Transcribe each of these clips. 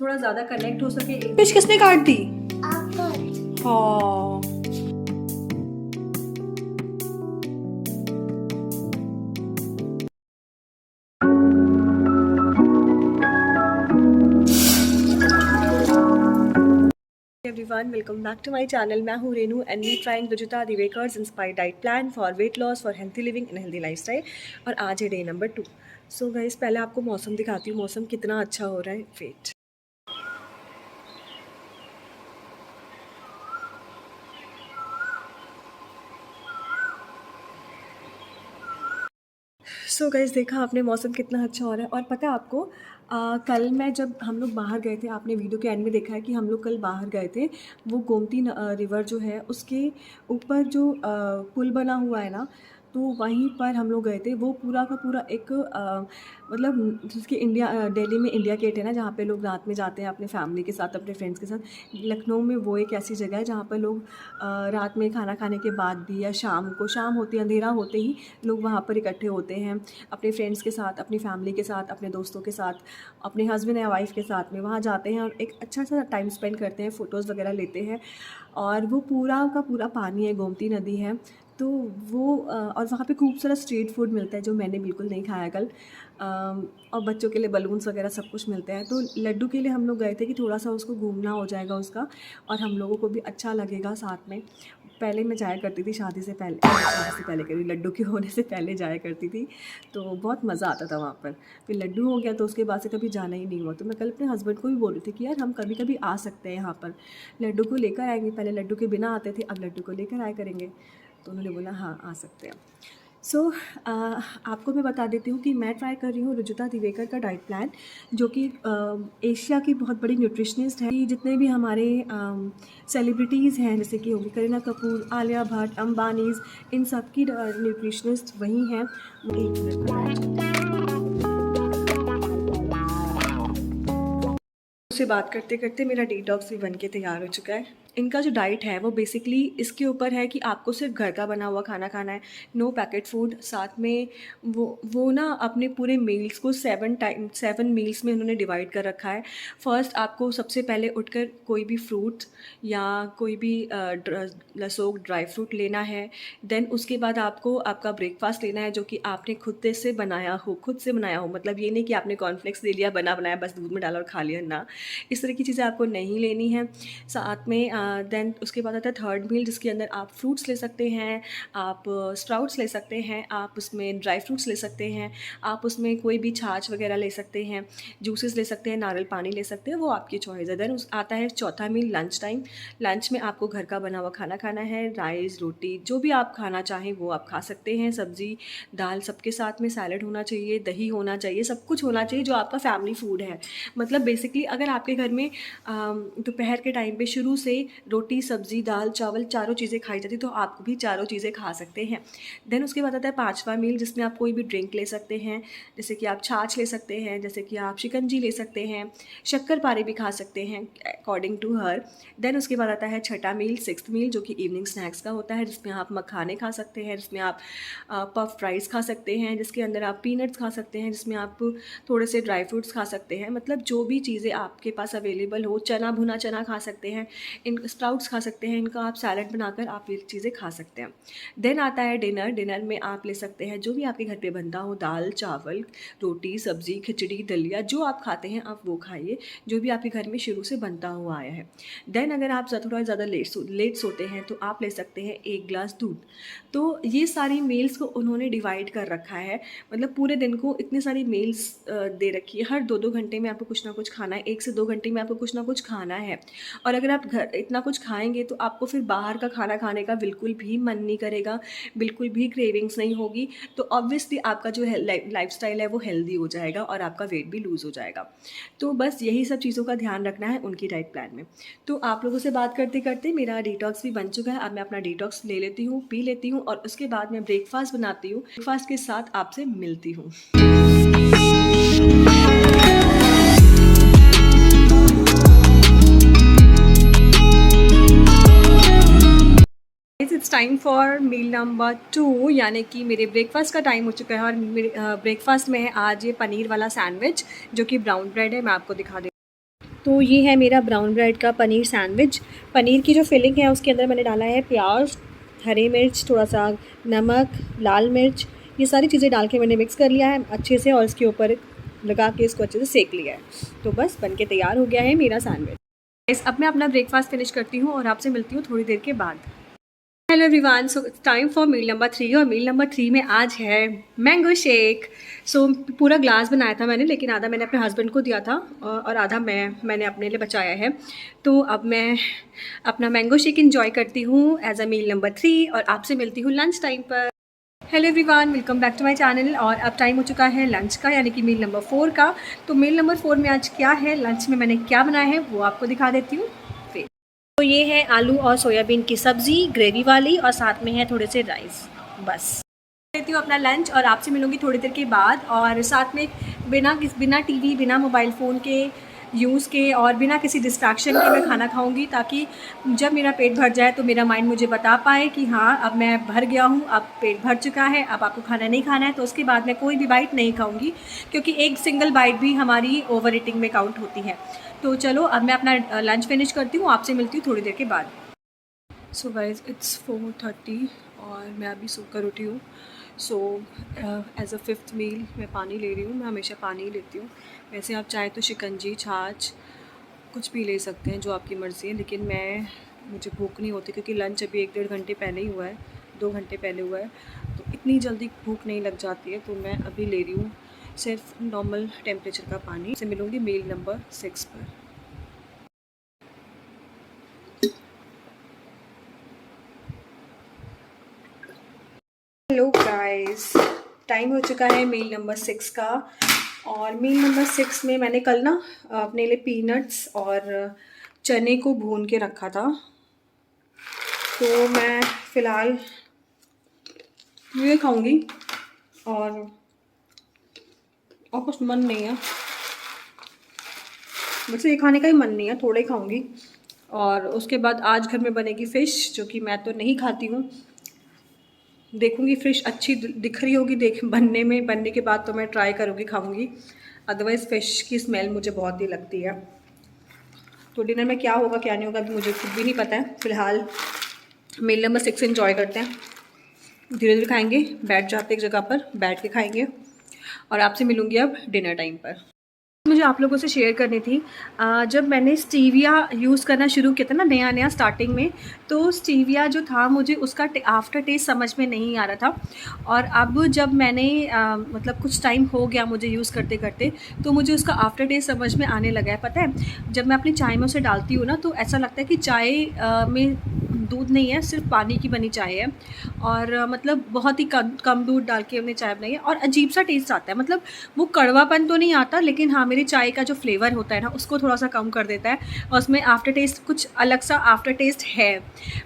थोड़ा ज़्यादा कनेक्ट हो सके। फिश किसने काट दी? हाँ। Everyone, welcome back to my channel. मैं हूँ Renu and we trying Rujuta Diwekar's inspired diet plan for weight loss for healthy living in healthy lifestyle. और आज है डे नंबर 2। सो गाइस, पहले आपको मौसम दिखाती हूँ, मौसम कितना अच्छा हो रहा है। वेट। सो गाइस, देखा आपने मौसम कितना अच्छा हो रहा है। और पता है आपको, कल मैं जब हम लोग बाहर गए थे, आपने वीडियो के एंड में देखा है कि हम लोग कल बाहर गए थे। वो गोमती रिवर जो है उसके ऊपर जो पुल बना हुआ है ना, तो वहीं पर हम लोग गए थे। वो पूरा का पूरा एक मतलब जिसके दिल्ली में इंडिया गेट है ना, जहाँ पे लोग रात में जाते हैं अपने फैमिली के साथ, अपने फ्रेंड्स के साथ। लखनऊ में वो एक ऐसी जगह है जहाँ पर लोग रात में खाना खाने के बाद भी या शाम होती है, अंधेरा होते ही लोग वहाँ पर इकट्ठे होते हैं अपने फ्रेंड्स के साथ, अपनी फैमिली के साथ, अपने दोस्तों के साथ, अपने हस्बैंड या वाइफ के साथ में वहाँ जाते हैं और एक अच्छा सा टाइम स्पेंड करते हैं, फ़ोटोज़ वगैरह लेते हैं। और वो पूरा का पूरा पानी है, गोमती नदी है। तो वो और वहाँ पे खूब सारा स्ट्रीट फूड मिलता है जो मैंने बिल्कुल नहीं खाया कल। और बच्चों के लिए बलून्स वगैरह सब कुछ मिलते हैं। तो लड्डू के लिए हम लोग गए थे कि थोड़ा सा उसको घूमना हो जाएगा उसका, और हम लोगों को भी अच्छा लगेगा साथ में। पहले मैं जाया करती थी शादी से पहले करी, लड्डू के होने से पहले जाया करती थी। तो बहुत मज़ा आता था वहाँ पर। फिर लड्डू हो गया तो उसके बाद से कभी जाना ही नहीं हुआ। तो मैं कल अपने हस्बैंड को भी बोल रही थी कि यार हम कभी कभी आ सकते हैं यहाँ पर, लड्डू को लेकर आएंगे। पहले लड्डू के बिना आते थे, अब लड्डू को लेकर आया करेंगे। तो उन्होंने बोला हाँ आ सकते हैं। सो आपको मैं बता देती हूँ कि मैं ट्राई कर रही हूँ रुजुता दिवेकर का डाइट प्लान, जो कि एशिया की बहुत बड़ी न्यूट्रिशनिस्ट है। जितने भी हमारे सेलिब्रिटीज़ हैं, जैसे कि होगी करीना कपूर, आलिया भट्ट, अंबानीज़, इन सब की न्यूट्रिशनिस्ट वही हैं। एक मिनट से बात करते करते मेरा डिटॉक्स भी बन के तैयार हो चुका है। इनका जो डाइट है वो बेसिकली इसके ऊपर है कि आपको सिर्फ घर का बना हुआ खाना खाना है, नो पैकेट फूड। साथ में वो ना अपने पूरे मील्स को 7 मील्स में उन्होंने डिवाइड कर रखा है। फर्स्ट आपको सबसे पहले उठकर कोई भी फ्रूट या कोई भी लसोक ड्राई फ्रूट लेना है। देन उसके बाद आपको आपका ब्रेकफास्ट लेना है, जो कि आपने खुद से बनाया हो। मतलब ये नहीं कि आपने कॉर्नफ्लेक्स ले लिया बना बनाया, बस दूध में डाला और खा लिया ना, इस तरह की चीज़ें आपको नहीं लेनी है। साथ में देन उसके बाद आता है थर्ड मील, जिसके अंदर आप फ्रूट्स ले सकते हैं, आप स्प्राउट्स ले सकते हैं, आप उसमें ड्राई फ्रूट्स ले सकते हैं, आप उसमें कोई भी छाछ वगैरह ले सकते हैं, जूसेस ले सकते हैं, नारियल पानी ले सकते हैं, वो आपकी चॉइस है। देन आता है चौथा मील, लंच टाइम। लंच में आपको घर का बना हुआ खाना खाना है, राइस, रोटी, जो भी आप खाना चाहें वो आप खा सकते हैं, सब्ज़ी, दाल, सबके साथ में सैलड होना चाहिए, दही होना चाहिए, सब कुछ होना चाहिए जो आपका फैमिली फूड है। मतलब बेसिकली अगर आपके घर में दोपहर के टाइम पे शुरू से रोटी, सब्ज़ी, दाल, चावल चारों चीज़ें खाई जाती, तो आप भी चारों चीज़ें खा सकते हैं। देन उसके बाद आता है पाँचवा मील, जिसमें आप कोई भी ड्रिंक ले सकते हैं, जैसे कि आप छाछ ले सकते हैं, जैसे कि आप शिकंजी ले सकते हैं, शक्कर पारे भी खा सकते हैं अकॉर्डिंग टू हर। देन उसके बाद आता है छठा मील, सिक्स्थ मील, जो कि इवनिंग स्नैक्स का होता है, जिसमें आप मखाने खा सकते हैं, जिसमें आप पफ फ्राइज़ खा सकते हैं, जिसके अंदर आप पीनट्स खा सकते हैं, जिसमें आप थोड़े से ड्राई फ्रूट्स खा सकते हैं। मतलब जो भी चीज़ें आपके पास अवेलेबल हो, चना भुना चना खा सकते हैं, इन स्प्राउट्स खा सकते हैं, इनका आप सैलड बनाकर आप ये चीज़ें खा सकते हैं। देन आता है डिनर। डिनर में आप ले सकते हैं जो भी आपके घर पे बनता हो, दाल, चावल, रोटी, सब्ज़ी, खिचड़ी, दलिया, जो आप खाते हैं आप वो खाइए, जो भी आपके घर में शुरू से बनता हुआ आया है। देन अगर आप थोड़ा ज़्यादा लेट सोते हैं तो आप ले सकते हैं 1 ग्लास दूध। तो ये सारी मील्स को उन्होंने डिवाइड कर रखा है। मतलब पूरे दिन को इतनी सारी मील्स दे रखी है, हर 2-2 घंटे में आपको कुछ ना कुछ खाना है, 1 से 2 घंटे में आपको कुछ ना कुछ खाना है। और अगर आप घर इतना कुछ खाएँगे तो आपको फिर बाहर का खाना खाने का बिल्कुल भी मन नहीं करेगा, बिल्कुल भी क्रेविंग्स नहीं होगी। तो ऑब्वियसली आपका जो लाइफ़स्टाइल है वो हेल्दी हो जाएगा और आपका वेट भी लूज़ हो जाएगा। तो बस यही सब चीज़ों का ध्यान रखना है उनकी डाइट प्लान में। तो आप लोगों से बात करते-करते मेरा डिटॉक्स भी बन चुका है। अब मैं अपना डिटॉक्स ले लेती हूँ, पी लेती हूँ और उसके बाद मैं ब्रेकफ़ास्ट बनाती हूँ। ब्रेकफ़ास्ट के साथ आपसे मिलती हूँ। It's time for meal number 2, यानी कि मेरे ब्रेकफास्ट का टाइम हो चुका है। और मेरे ब्रेकफास्ट में है आज ये पनीर वाला सैंडविच, जो कि ब्राउन ब्रेड है। मैं आपको दिखा देती तो ये है मेरा ब्राउन ब्रेड का पनीर सैंडविच। पनीर की जो फिलिंग है उसके अंदर मैंने डाला है प्याज, हरी मिर्च, थोड़ा सा नमक, लाल मिर्च, ये सारी चीज़ें डाल के मैंने मिक्स कर लिया है अच्छे से और इसके ऊपर लगा के इसको अच्छे से सेक लिया है। तो बस बन के तैयार हो गया है मेरा सैंडविच। अब मैं अपना ब्रेकफास्ट फिनिश करती हूँ और आपसे मिलती हूँ थोड़ी देर के बाद। Hello everyone, so time for meal number 3 और मील नंबर 3 में आज है मैंगो शेक। सो पूरा ग्लास बनाया था मैंने, लेकिन आधा मैंने अपने हस्बैंड को दिया था और आधा मैंने अपने लिए बचाया है। तो अब मैं अपना मैंगो शेक इंजॉय करती हूँ एज अ मील नंबर 3 और आपसे मिलती हूँ लंच टाइम पर। Hello everyone, welcome back to my channel. और अब टाइम हो चुका है लंच का, यानी कि मील नंबर 4 का। तो मील नंबर 4 में आज क्या है, लंच में मैंने क्या बनाया है वो आपको दिखा देती हूँ। तो ये है आलू और सोयाबीन की सब्ज़ी ग्रेवी वाली और साथ में है थोड़े से राइस। बस लेती हूँ अपना लंच और आपसे मिलूँगी थोड़ी देर के बाद। और साथ में बिना टीवी, बिना मोबाइल फ़ोन के यूज़ के और बिना किसी डिस्ट्रैक्शन के मैं खाना खाऊंगी, ताकि जब मेरा पेट भर जाए तो मेरा माइंड मुझे बता पाए कि हाँ अब मैं भर गया हूँ, अब पेट भर चुका है, अब आपको खाना नहीं खाना है। तो उसके बाद मैं कोई भी बाइट नहीं खाऊंगी, क्योंकि एक सिंगल बाइट भी हमारी ओवर ईटिंग में काउंट होती है। तो चलो अब मैं अपना लंच फिनिश करती हूँ, आपसे मिलती हूँ थोड़ी देर के बाद। सो गाइज इट्स 4:30 और मैं अभी सोकर उठी हूँ। सो एज अ 5th मील मैं पानी ले रही हूँ। मैं हमेशा पानी ही लेती हूँ। वैसे आप चाहे तो शिकंजी, छाछ कुछ भी ले सकते हैं, जो आपकी मर्ज़ी है, लेकिन मुझे भूख नहीं होती, क्योंकि लंच अभी 1-1.5 घंटे पहले ही हुआ है, 2 घंटे पहले हुआ है। तो इतनी जल्दी भूख नहीं लग जाती है। तो मैं अभी ले रही हूँ सिर्फ नॉर्मल टेम्परेचर का पानी। से मिलूँगी मील नंबर 6 पर। हेलो गाइस, टाइम हो चुका है मील नंबर 6 का। और मील नंबर 6 में मैंने कल ना अपने लिए पीनट्स और चने को भून के रखा था। तो मैं फ़िलहाल ये खाऊंगी और कुछ मन नहीं है, वैसे ये खाने का ही मन नहीं है, थोड़ा ही खाऊंगी। और उसके बाद आज घर में बनेगी फ़िश, जो कि मैं तो नहीं खाती हूँ। देखूंगी फ़िश अच्छी दिख रही होगी बनने के बाद तो मैं ट्राई करूँगी, खाऊंगी। अदरवाइज़ फ़िश की स्मेल मुझे बहुत ही लगती है। तो डिनर में क्या होगा क्या नहीं होगा अभी मुझे खुद भी नहीं पता है। फ़िलहाल मील नंबर 6 एंजॉय करते हैं, धीरे धीरे खाएंगे, बैठ जाते एक जगह पर बैठ के खाएंगे। और आपसे मिलूँगी अब डिनर टाइम पर। मुझे आप लोगों से शेयर करनी थी, जब मैंने स्टीविया यूज़ करना शुरू किया था ना नया नया स्टार्टिंग में, तो स्टीविया जो था मुझे उसका आफ्टर टेस्ट समझ में नहीं आ रहा था। और अब जब मैंने मतलब कुछ टाइम हो गया मुझे यूज़ करते करते, तो मुझे उसका आफ्टर टेस्ट समझ में आने लगा है। पता है, जब मैं अपनी चाय में उसे डालती हूँ ना, तो ऐसा लगता है कि चाय में दूध नहीं है, सिर्फ पानी की बनी चाय है। और मतलब बहुत ही कम दूध डाल के हमने चाय बनाई है और अजीब सा टेस्ट आता है। मतलब वो कड़वापन तो नहीं आता, लेकिन हाँ मेरी चाय का जो फ्लेवर होता है ना उसको थोड़ा सा कम कर देता है। और उसमें आफ्टर टेस्ट कुछ अलग सा आफ्टर टेस्ट है।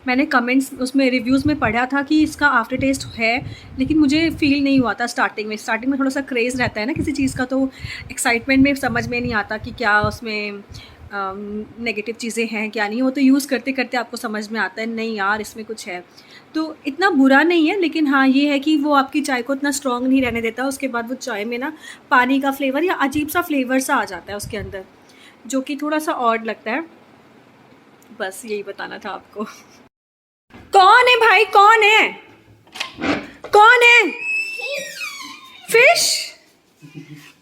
मैंने कमेंट्स उसमें रिव्यूज़ में पढ़ा था कि इसका आफ्टर टेस्ट है, लेकिन मुझे फ़ील नहीं हुआ था स्टार्टिंग में थोड़ा सा क्रेज़ रहता है ना किसी चीज़ का, तो एक्साइटमेंट में समझ में नहीं आता कि क्या उसमें नेगेटिव चीज़ें हैं क्या नहीं। वो तो यूज़ करते करते आपको समझ में आता है नहीं यार इसमें कुछ है। तो इतना बुरा नहीं है, लेकिन हाँ ये है कि वो आपकी चाय को इतना स्ट्रॉन्ग नहीं रहने देता। उसके बाद वो चाय में ना पानी का फ्लेवर या अजीब सा फ्लेवर सा आ जाता है उसके अंदर, जो कि थोड़ा सा ऑड लगता है। बस यही बताना था आपको। कौन है भाई, कौन है, कौन है? फिश?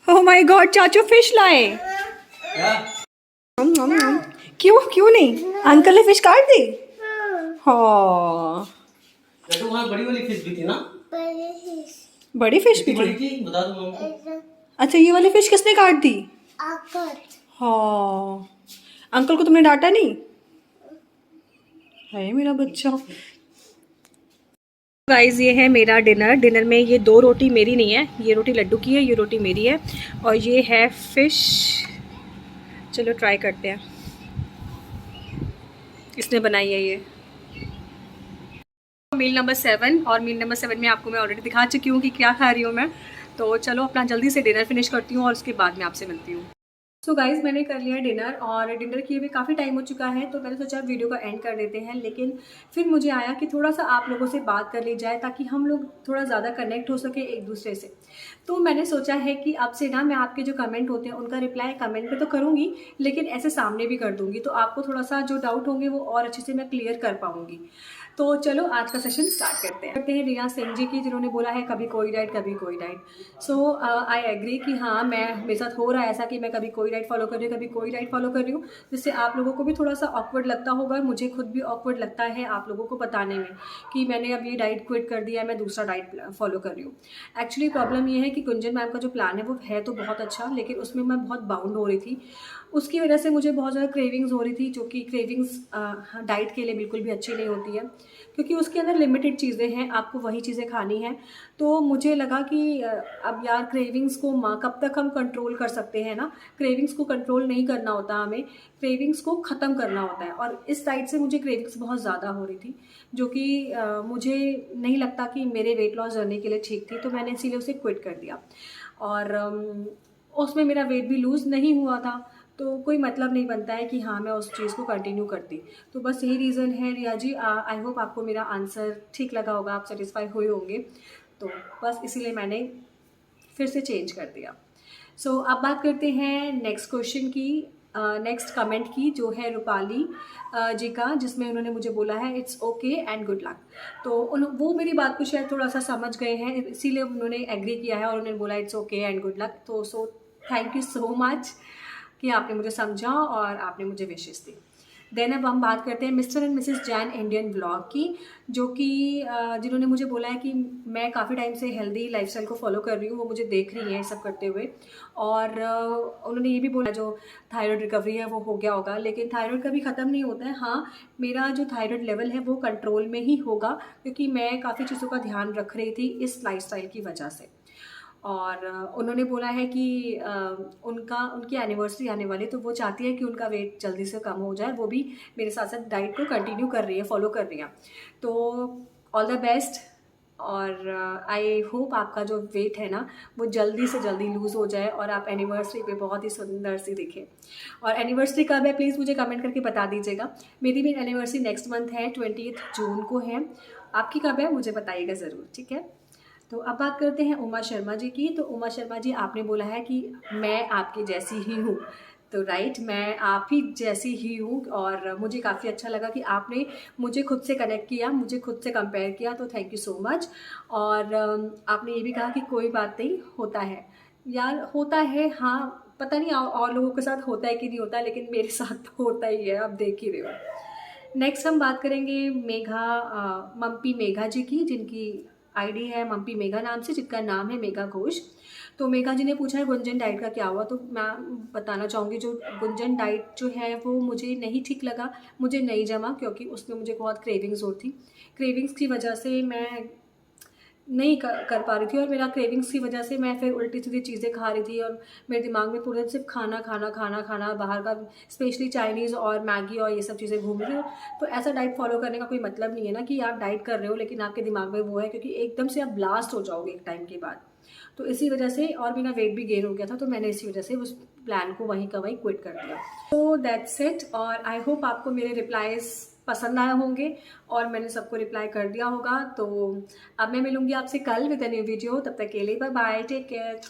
ओह माय गॉड, चाचू फिश लाए। क्यों क्यों नहीं, अंकल ने फिश काट दी। हाँ तो वहाँ बड़ी वाली फिश भी थी ना? बड़ी फिश भी बड़ी थी। थी, बता दो हमको। अच्छा ये वाली फिश किसने काट दी? अंकल। हाँ, अंकल को तुमने डांटा नहीं? है मेरा बच्चा। गाइस ये है मेरा डिनर में ये 2 रोटी मेरी नहीं है, ये रोटी लड्डू की है, ये रोटी मेरी है। और ये है फिश। चलो ट्राई करते हैं, इसने बनाई है ये। मील नंबर 7, और मील नंबर 7 में आपको मैं ऑलरेडी दिखा चुकी हूँ कि क्या खा रही हूँ मैं। तो चलो अपना जल्दी से डिनर फिनिश करती हूँ और उसके बाद मैं आपसे मिलती हूँ। सो गाइज़ मैंने कर लिया डिनर, और डिनर किए हुए काफ़ी टाइम हो चुका है। तो मैंने सोचा वीडियो का एंड कर देते हैं, लेकिन फिर मुझे आया कि थोड़ा सा आप लोगों से बात कर ली जाए, ताकि हम लोग थोड़ा ज़्यादा कनेक्ट हो सके एक दूसरे से। तो मैंने सोचा है कि अब से ना मैं आपके जो कमेंट होते हैं उनका रिप्लाई कमेंट पे तो करूँगी, लेकिन ऐसे सामने भी कर दूँगी, तो आपको थोड़ा-सा जो डाउट होंगे वो और अच्छे से मैं क्लियर कर पाऊँगी। तो चलो आज का सेशन स्टार्ट करते हैं रिया सिंह जी की, जिन्होंने बोला है कभी कोई डाइट कभी कोई डाइट। सो आई एग्री कि हाँ, मेरे साथ हो रहा है ऐसा कि मैं कभी कोई डाइट फॉलो कर रही हूँ, कभी कोई डाइट फॉलो कर रही हूँ, जिससे आप लोगों को भी थोड़ा-सा ऑकवर्ड लगता होगा। मुझे खुद भी ऑकवर्ड लगता है आप लोगों को बताने में कि मैंने अब ये डाइट क्विट कर दिया है, मैं दूसरा डाइट फॉलो कर रही हूँ। एक्चुअली प्रॉब्लम ये है कि गुंजन मैम का जो प्लान है वो है तो बहुत अच्छा, लेकिन उसमें मैं बहुत बाउंड हो रही थी। उसकी वजह से मुझे बहुत ज़्यादा क्रेविंग्स हो रही थी, जो कि क्रेविंग्स डाइट के लिए बिल्कुल भी अच्छी नहीं होती है, क्योंकि उसके अंदर लिमिटेड चीज़ें हैं, आपको वही चीज़ें खानी हैं। तो मुझे लगा कि अब यार क्रेविंग्स को कब तक हम कंट्रोल कर सकते हैं ना, क्रेविंग्स को कंट्रोल नहीं करना होता हमें, क्रेविंग्स को ख़त्म करना होता है। और इस साइड से मुझे क्रेविंग्स बहुत ज़्यादा हो रही थी, जो कि मुझे नहीं लगता कि मेरे वेट लॉस जर्नी के लिए ठीक थी, तो मैंने इसीलिए उसे क्विट कर दिया। और उसमें मेरा वेट भी लूज़ नहीं हुआ था, तो कोई मतलब नहीं बनता है कि हाँ, मैं उस चीज़ को कंटिन्यू करती। तो बस यही रीज़न है रिया जी। आई होप आपको मेरा आंसर ठीक लगा होगा, आप सेटिस्फाई हुए होंगे। तो बस इसीलिए मैंने फिर से चेंज कर दिया। सो अब बात करते हैं नेक्स्ट क्वेश्चन की, नेक्स्ट कमेंट की, जो है रूपाली जी का, जिसमें उन्होंने मुझे बोला है it's okay and good luck. तो वो मेरी बात को शायद थोड़ा सा समझ गए हैं, इसीलिए उन्होंने एग्री किया है और उन्होंने बोला it's okay and good luck. तो थैंक यू सो मच कि आपने मुझे समझा और आपने मुझे विशेष दी। देन अब हम बात करते हैं mister and Mrs Jain Indian blog की, जो कि जिन्होंने मुझे बोला है कि मैं काफ़ी टाइम से हेल्दी लाइफस्टाइल को फॉलो कर रही हूँ, वो मुझे देख रही हैं सब करते हुए। और उन्होंने ये भी बोला जो थायराइड रिकवरी है वो हो गया होगा, लेकिन थायराइड कभी ख़त्म नहीं होता है। हाँ, मेरा जो थायराइड लेवल है वो कंट्रोल में ही होगा, क्योंकि मैं काफ़ी चीज़ों का ध्यान रख रही थी इस लाइफस्टाइल की वजह से। और उन्होंने बोला है कि उनकी एनिवर्सरी आने वाली है, तो वो चाहती है कि उनका वेट जल्दी से कम हो जाए, वो भी मेरे साथ साथ डाइट को कंटिन्यू कर रही है, फॉलो कर रही है। तो ऑल द बेस्ट, और आई होप आपका जो वेट है ना वो जल्दी से जल्दी लूज़ हो जाए और आप एनिवर्सरी पे बहुत ही सुंदर सी दिखें। और एनिवर्सरी कब है प्लीज़ मुझे कमेंट करके बता दीजिएगा। मेरी भी एनिवर्सरी नेक्स्ट मंथ है, 20 जून को है। आपकी कब है मुझे बताइएगा ज़रूर, ठीक है। तो अब बात करते हैं उमा शर्मा जी की। तो उमा शर्मा जी, आपने बोला है कि मैं आपकी जैसी ही हूँ। तो राइट, मैं आप ही जैसी ही हूँ, और मुझे काफ़ी अच्छा लगा कि आपने मुझे खुद से कनेक्ट किया, मुझे खुद से कंपेयर किया, तो थैंक यू सो मच। और आपने ये भी कहा कि कोई बात नहीं, होता है यार, होता है। हाँ, पता नहीं और लोगों के साथ होता है कि नहीं होता, लेकिन मेरे साथ तो होता ही है, आप देख ही रहे हो। नेक्स्ट हम बात करेंगे मम्पी मेघा जी की, जिनकी आईडी है मम्पी मेघा नाम से, जिनका नाम है मेघा घोष। तो मेघा जी ने पूछा है गुंजन डाइट का क्या हुआ। तो मैं बताना चाहूँगी, जो गुंजन डाइट जो है वो मुझे नहीं ठीक लगा, मुझे नहीं जमा, क्योंकि उसमें मुझे बहुत क्रेविंग्स होती। क्रेविंग्स की वजह से मैं नहीं कर पा रही थी, और मेरा क्रेविंग्स की वजह से मैं फिर उल्टी सीधी चीज़ें खा रही थी, और मेरे दिमाग में पूरे दिन सिर्फ खाना खाना खाना खाना, बाहर का स्पेशली चाइनीज़ और मैगी और ये सब चीज़ें घूम रही हो। तो ऐसा डाइट फॉलो करने का कोई मतलब नहीं है ना, कि आप डाइट कर रहे हो लेकिन आपके दिमाग में वो है, क्योंकि एकदम से आप ब्लास्ट हो जाओगे एक टाइम के बाद। तो इसी वजह से, और मेरा वेट भी गेन हो गया था, तो मैंने इसी वजह से उस प्लान को वहीं का वहीं क्विट कर दिया। तो दैट्स इट, और आई होप आपको मेरे रिप्लाईज पसंद आए होंगे और मैंने सबको रिप्लाई कर दिया होगा। तो अब मैं मिलूंगी आपसे कल विद अ न्यू वीडियो, तब तक के लिए बाय बाय, टेक केयर।